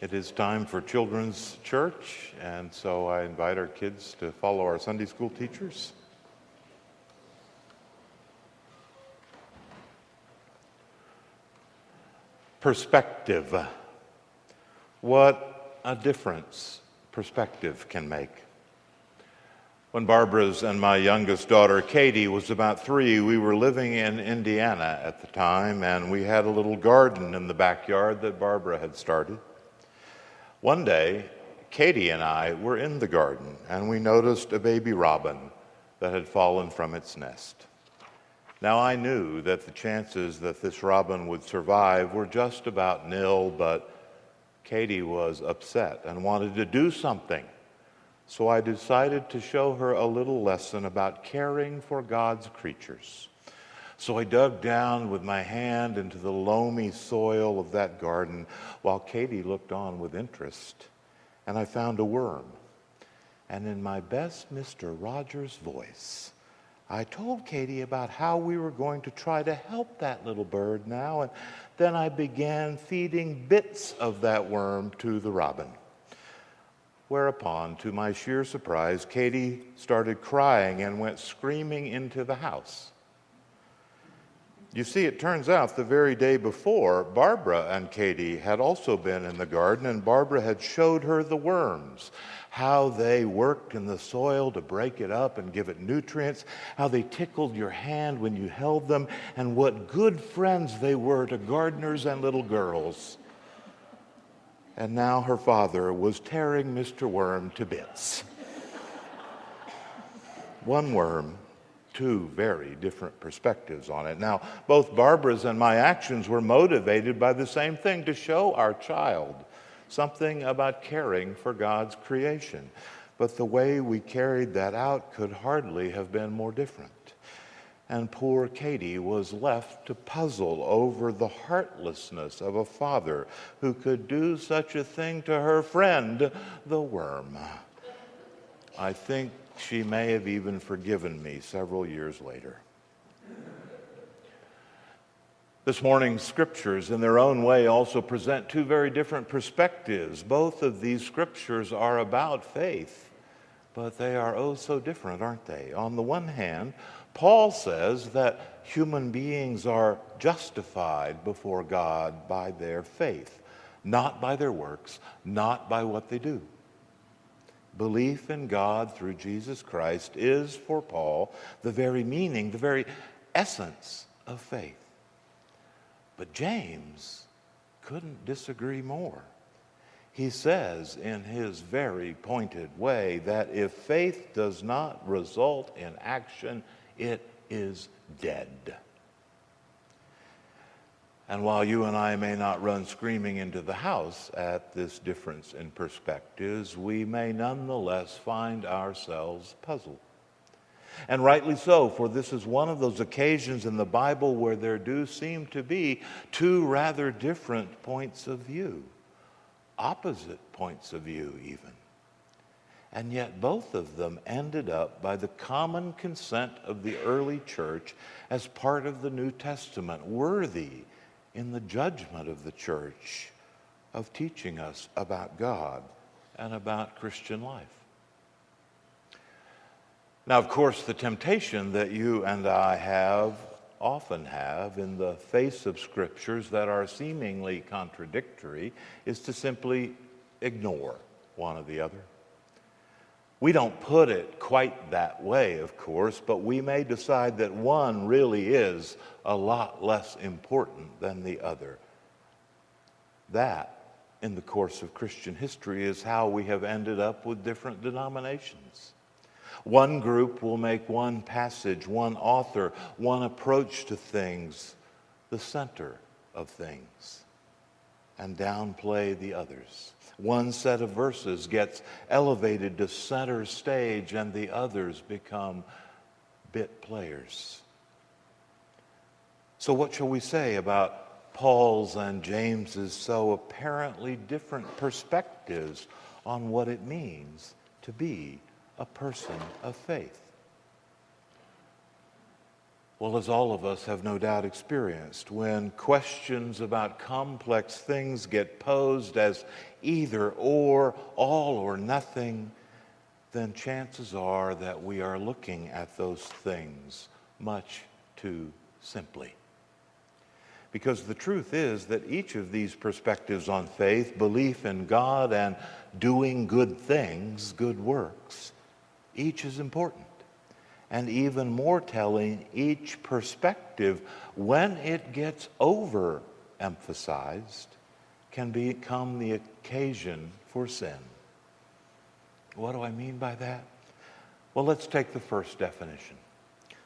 It is time for children's church, and so I invite our kids to follow our Sunday school teachers. Perspective. What a difference perspective can make. When Barbara's and my youngest daughter, Katie, was about 3, we were living in Indiana at the time, and we had a little garden in the backyard that Barbara had started. One day, Katie and I were in the garden, and we noticed a baby robin that had fallen from its nest. Now, I knew that the chances that this robin would survive were just about nil, but Katie was upset and wanted to do something. So I decided to show her a little lesson about caring for God's creatures. So I dug down with my hand into the loamy soil of that garden while Katie looked on with interest, and I found a worm. And in my best Mr. Rogers voice, I told Katie about how we were going to try to help that little bird now, and then I began feeding bits of that worm to the robin. Whereupon, to my sheer surprise, Katie started crying and went screaming into the house. You see, it turns out the very day before, Barbara and Katie had also been in the garden, and Barbara had showed her the worms, how they worked in the soil to break it up and give it nutrients, how they tickled your hand when you held them, and what good friends they were to gardeners and little girls. And now her father was tearing Mr. Worm to bits. One worm, 2 very different perspectives on it. Now, both Barbara's and my actions were motivated by the same thing, to show our child something about caring for God's creation. But the way we carried that out could hardly have been more different. And poor Katie was left to puzzle over the heartlessness of a father who could do such a thing to her friend, the worm. I think she may have even forgiven me several years later. This morning's scriptures, in their own way, also present 2 very different perspectives. Both of these scriptures are about faith, but they are oh so different, aren't they? On the one hand, Paul says that human beings are justified before God by their faith, not by their works, not by what they do. Belief in God through Jesus Christ is, for Paul, the very meaning, the very essence of faith. But James couldn't disagree more. He says in his very pointed way that if faith does not result in action, it is dead. And while you and I may not run screaming into the house at this difference in perspectives, we may nonetheless find ourselves puzzled. And rightly so, for this is one of those occasions in the Bible where there do seem to be 2 rather different points of view, opposite points of view even. And yet both of them ended up by the common consent of the early church as part of the New Testament, worthy in the judgment of the church of teaching us about God and about Christian life. Now, of course, the temptation that you and I often have in the face of scriptures that are seemingly contradictory is to simply ignore one or the other. We don't put it quite that way, of course, but we may decide that one really is a lot less important than the other. That, in the course of Christian history, is how we have ended up with different denominations. One group will make one passage, one author, one approach to things the center of things, and downplay the others. One set of verses gets elevated to center stage, and the others become bit players. So what shall we say about Paul's and James's so apparently different perspectives on what it means to be a person of faith? Well, as all of us have no doubt experienced, when questions about complex things get posed as either or, all or nothing, then chances are that we are looking at those things much too simply. Because the truth is that each of these perspectives on faith, belief in God, and doing good things, good works, each is important. And even more telling, each perspective, when it gets overemphasized, can become the occasion for sin. What do I mean by that? Well, let's take the first definition,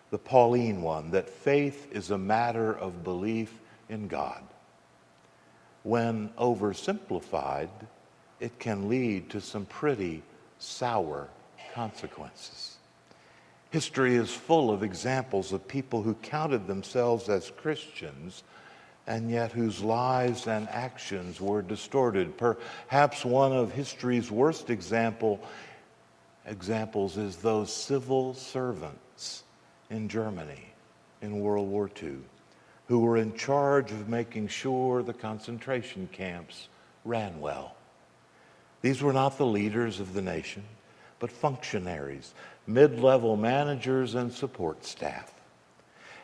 the Pauline one, that faith is a matter of belief in God. When oversimplified, it can lead to some pretty sour consequences. History is full of examples of people who counted themselves as Christians and yet whose lives and actions were distorted. Perhaps one of history's worst examples is those civil servants in Germany in World War II who were in charge of making sure the concentration camps ran well. These were not the leaders of the nation, but functionaries, mid-level managers and support staff.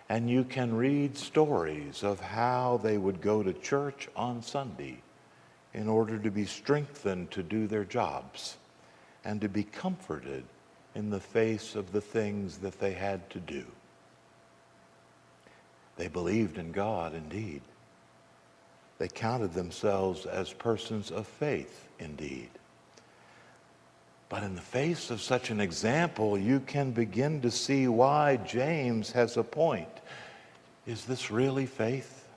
And you can read stories of how they would go to church on Sunday in order to be strengthened to do their jobs and to be comforted in the face of the things that they had to do. They believed in God indeed. They counted themselves as persons of faith indeed. But in the face of such an example, you can begin to see why James has a point. Is this really faith?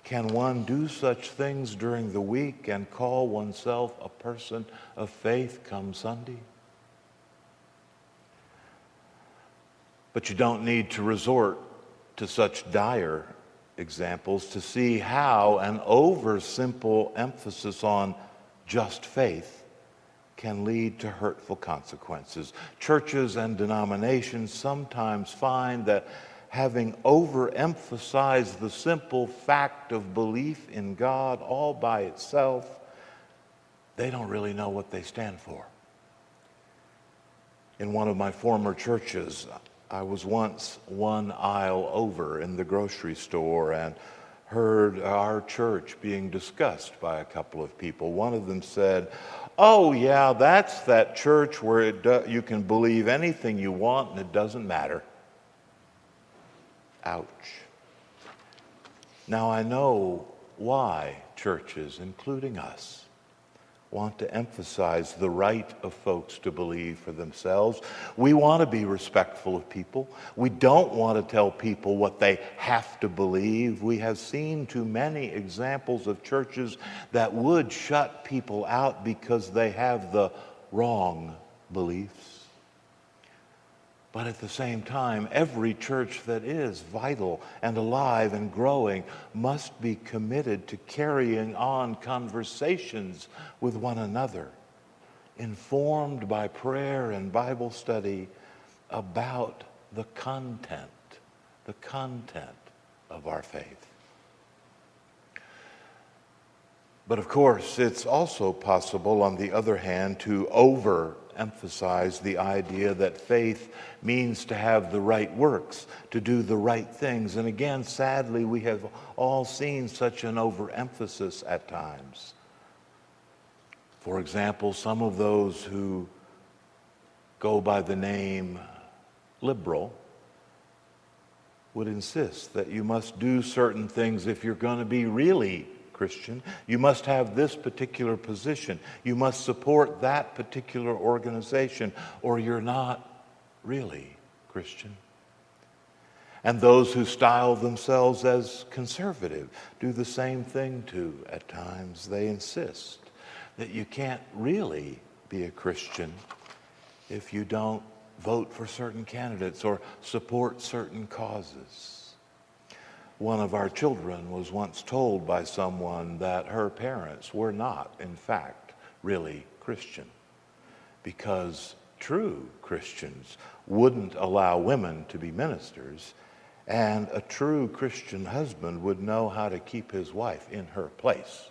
Can one do such things during the week and call oneself a person of faith come Sunday? But you don't need to resort to such dire examples to see how an oversimple emphasis on just faith can lead to hurtful consequences. Churches and denominations sometimes find that having overemphasized the simple fact of belief in God all by itself, they don't really know what they stand for. In one of my former churches, I was once one aisle over in the grocery store and heard our church being discussed by a couple of people. One of them said, "Oh yeah, that's that church where you can believe anything you want and it doesn't matter." Ouch. Now I know why churches, including us, want to emphasize the right of folks to believe for themselves. We want to be respectful of people. We don't want to tell people what they have to believe. We have seen too many examples of churches that would shut people out because they have the wrong beliefs. But at the same time, every church that is vital and alive and growing must be committed to carrying on conversations with one another, informed by prayer and Bible study about the content of our faith. But of course, it's also possible, on the other hand, to overemphasize the idea that faith means to have the right works, to do the right things. And again, sadly, we have all seen such an overemphasis at times. For example, some of those who go by the name liberal would insist that you must do certain things if you're going to be really Christian. You must have this particular position. You must support that particular organization, or you're not really Christian. And those who style themselves as conservative do the same thing too at times. They insist that you can't really be a Christian if you don't vote for certain candidates or support certain causes. One of our children was once told by someone that her parents were not, in fact, really Christian, because true Christians wouldn't allow women to be ministers And a true Christian husband would know how to keep his wife in her place.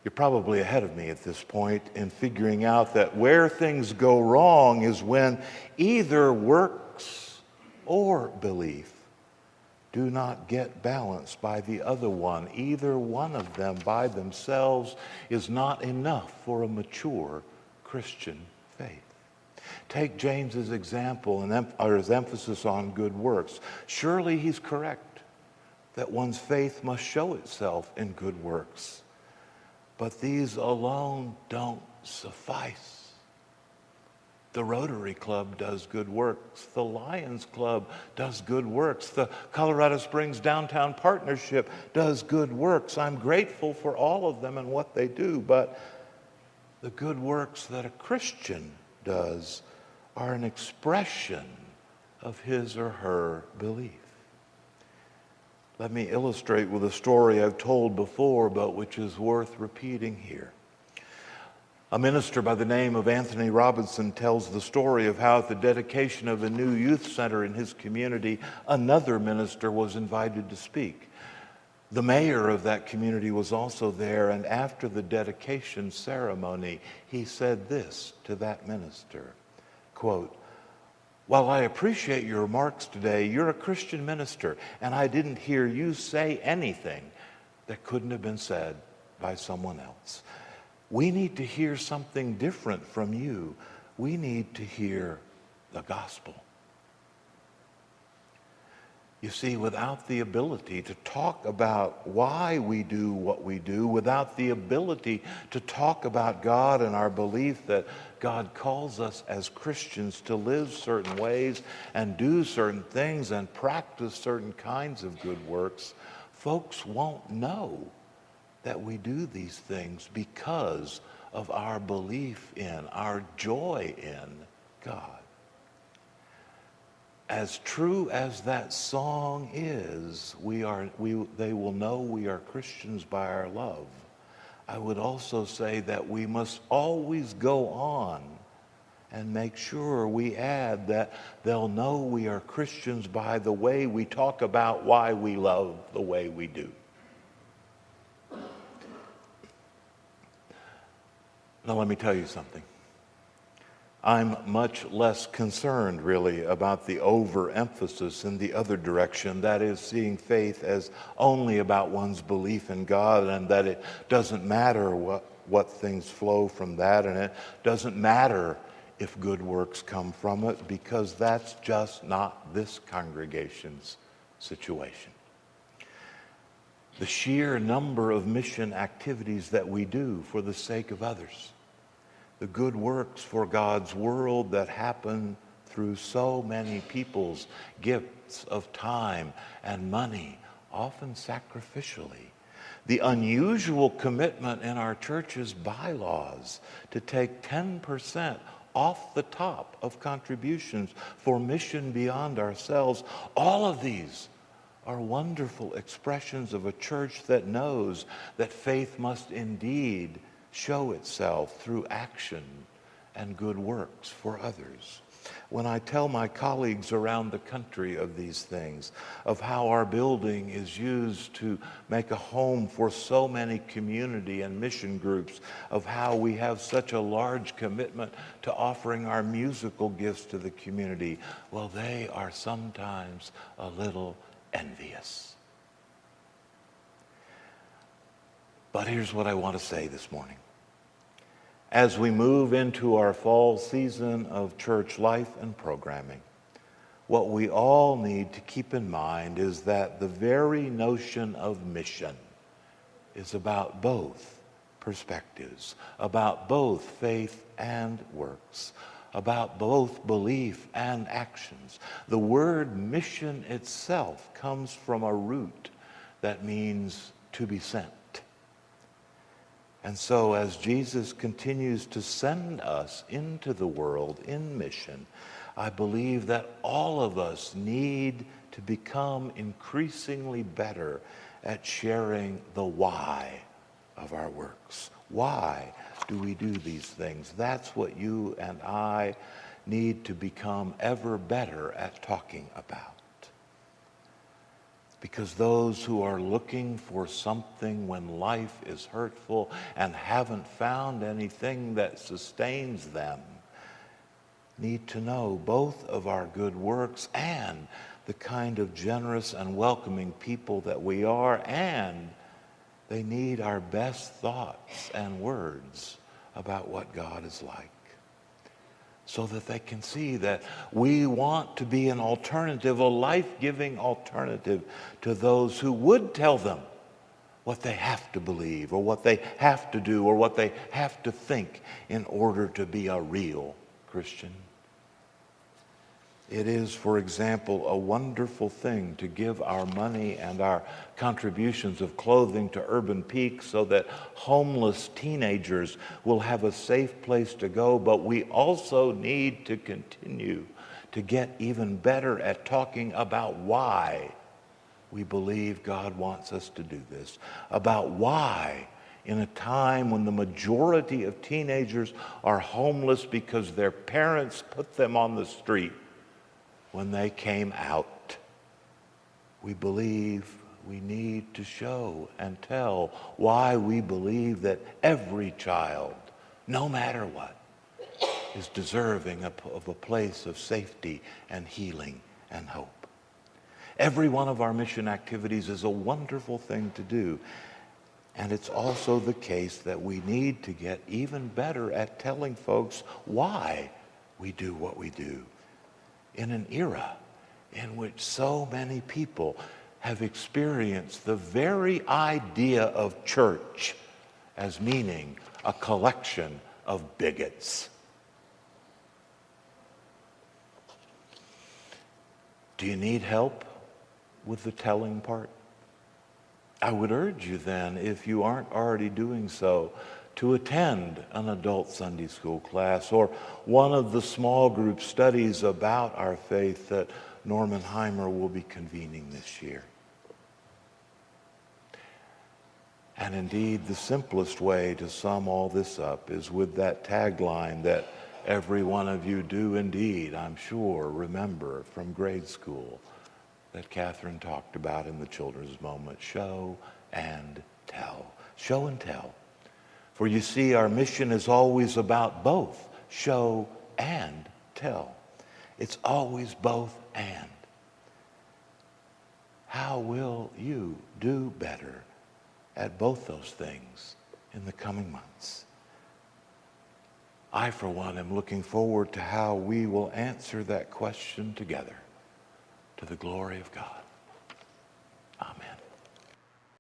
You're probably ahead of me at this point in figuring out that where things go wrong is when either works or belief do not get balanced by the other one. Either one of them by themselves is not enough for a mature Christian faith. Take James's example or his emphasis on good works. Surely he's correct that one's faith must show itself in good works. But these alone don't suffice. The Rotary Club does good works. The Lions Club does good works. The Colorado Springs Downtown Partnership does good works. I'm grateful for all of them and what they do, but the good works that a Christian does are an expression of his or her belief. Let me illustrate with a story I've told before, but which is worth repeating here. A minister by the name of Anthony Robinson tells the story of how at the dedication of a new youth center in his community, another minister was invited to speak. The mayor of that community was also there, and after the dedication ceremony, he said this to that minister, quote, "While I appreciate your remarks today, you're a Christian minister, and I didn't hear you say anything that couldn't have been said by someone else. We need to hear something different from you. We need to hear the gospel." You see, without the ability to talk about why we do what we do, without the ability to talk about God and our belief that God calls us as Christians to live certain ways and do certain things and practice certain kinds of good works, folks won't know that we do these things because of our belief in, our joy in God. As true as that song is, they will know we are Christians by our love. I would also say that we must always go on and make sure we add that they'll know we are Christians by the way we talk about why we love the way we do. Now let me tell you something. I'm much less concerned, really, about the overemphasis in the other direction, that is, seeing faith as only about one's belief in God, and that it doesn't matter what things flow from that, and it doesn't matter if good works come from it, because that's just not this congregation's situation. The sheer number of mission activities that we do for the sake of others, the good works for God's world that happen through so many people's gifts of time and money, often sacrificially. The unusual commitment in our church's bylaws to take 10% off the top of contributions for mission beyond ourselves. All of these are wonderful expressions of a church that knows that faith must indeed show itself through action and good works for others. When I tell my colleagues around the country of these things, of how our building is used to make a home for so many community and mission groups, of how we have such a large commitment to offering our musical gifts to the community, well, they are sometimes a little envious. But here's what I want to say this morning. As we move into our fall season of church life and programming, what we all need to keep in mind is that the very notion of mission is about both perspectives, about both faith and works, about both belief and actions. The word mission itself comes from a root that means to be sent. And so as Jesus continues to send us into the world in mission, I believe that all of us need to become increasingly better at sharing the why of our works. Why do we do these things? That's what you and I need to become ever better at talking about. Because those who are looking for something when life is hurtful and haven't found anything that sustains them need to know both of our good works and the kind of generous and welcoming people that we are, and they need our best thoughts and words about what God is like, so that they can see that we want to be an alternative, a life-giving alternative to those who would tell them what they have to believe or what they have to do or what they have to think in order to be a real Christian. It is, for example, a wonderful thing to give our money and our contributions of clothing to Urban Peak so that homeless teenagers will have a safe place to go, but we also need to continue to get even better at talking about why we believe God wants us to do this, about why in a time when the majority of teenagers are homeless because their parents put them on the street when they came out, we believe we need to show and tell why we believe that every child, no matter what, is deserving of a place of safety and healing and hope. Every one of our mission activities is a wonderful thing to do. And it's also the case that we need to get even better at telling folks why we do what we do, in an era in which so many people have experienced the very idea of church as meaning a collection of bigots. Do you need help with the telling part? I would urge you then, if you aren't already doing so, to attend an adult Sunday school class or one of the small group studies about our faith that Norman Heimer will be convening this year. And indeed, the simplest way to sum all this up is with that tagline that every one of you do indeed, I'm sure, remember from grade school that Catherine talked about in the children's moment: show and tell. Show and tell. For you see, our mission is always about both show and tell. It's always both and. How will you do better at both those things in the coming months? I, for one, am looking forward to how we will answer that question together to the glory of God. Amen.